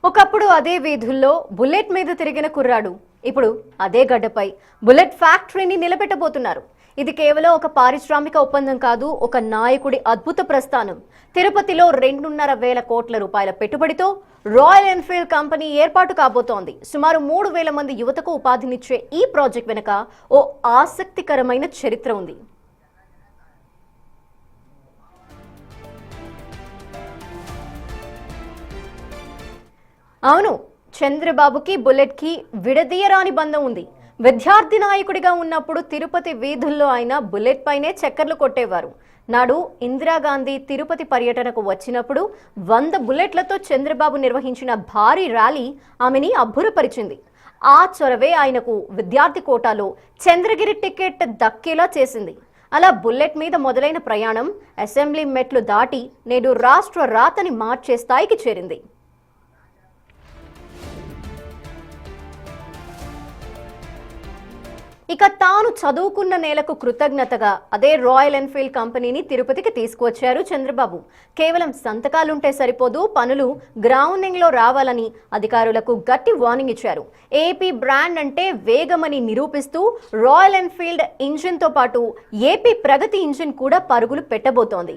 ఒకప్పుడు అదే వీధుల్లో బుల్లెట్ మీద తిరిగిన కుర్రాడు ఇప్పుడు అదే గడ్డపై బుల్లెట్ ఫ్యాక్టరీని నిలబెట్టబోతున్నారు. ఇది కేవలం ఒక పారిశ్రామిక ఒప్పందం కాదు, ఒక నాయకుడి అద్భుత ప్రస్థానం. తిరుపతిలో 2.5 కోట్ల రూపాయల పెట్టుబడితో రాయల్ ఎన్ఫీల్డ్ కంపెనీ ఏర్పాటు కాబోతోంది. సుమారు 3,000 మంది యువతకు ఉపాధినిచ్చే ఈ ప్రాజెక్ట్ వెనుక ఓ ఆసక్తికరమైన చరిత్ర ఉంది. అవును, చంద్రబాబుకి బుల్లెట్కి విడదీయరాని బంధం ఉంది. విద్యార్థి నాయకుడిగా ఉన్నప్పుడు తిరుపతి వీధుల్లో ఆయన బుల్లెట్ పైనే చక్కర్లు కొట్టేవారు. నాడు ఇందిరాగాంధీ తిరుపతి పర్యటనకు వచ్చినప్పుడు 100 బుల్లెట్లతో చంద్రబాబు నిర్వహించిన భారీ ర్యాలీ ఆమెని అబ్బురపరిచింది. ఆ చొరవే ఆయనకు విద్యార్థి కోటాలో చంద్రగిరి టికెట్ దక్కేలా చేసింది. అలా బుల్లెట్ మీద మొదలైన ప్రయాణం అసెంబ్లీ మెట్లు దాటి నేడు రాష్ట్ర రాతని మార్చే స్థాయికి చేరింది. ఇక తాను చదువుకున్న నేలకు కృతజ్ఞతగా అదే రాయల్ ఎన్ఫీల్డ్ కంపెనీని తిరుపతికి తీసుకువచ్చారు చంద్రబాబు. కేవలం సంతకాలుంటే సరిపోదు, పనులు గ్రౌండింగ్లో రావాలని అధికారులకు గట్టి వార్నింగ్ ఇచ్చారు. ఏపీ బ్రాండ్ అంటే వేగమని నిరూపిస్తూ రాయల్ ఎన్ఫీల్డ్ ఇంజిన్తో పాటు ఏపీ ప్రగతి ఇంజిన్ కూడా పరుగులు పెట్టబోతోంది.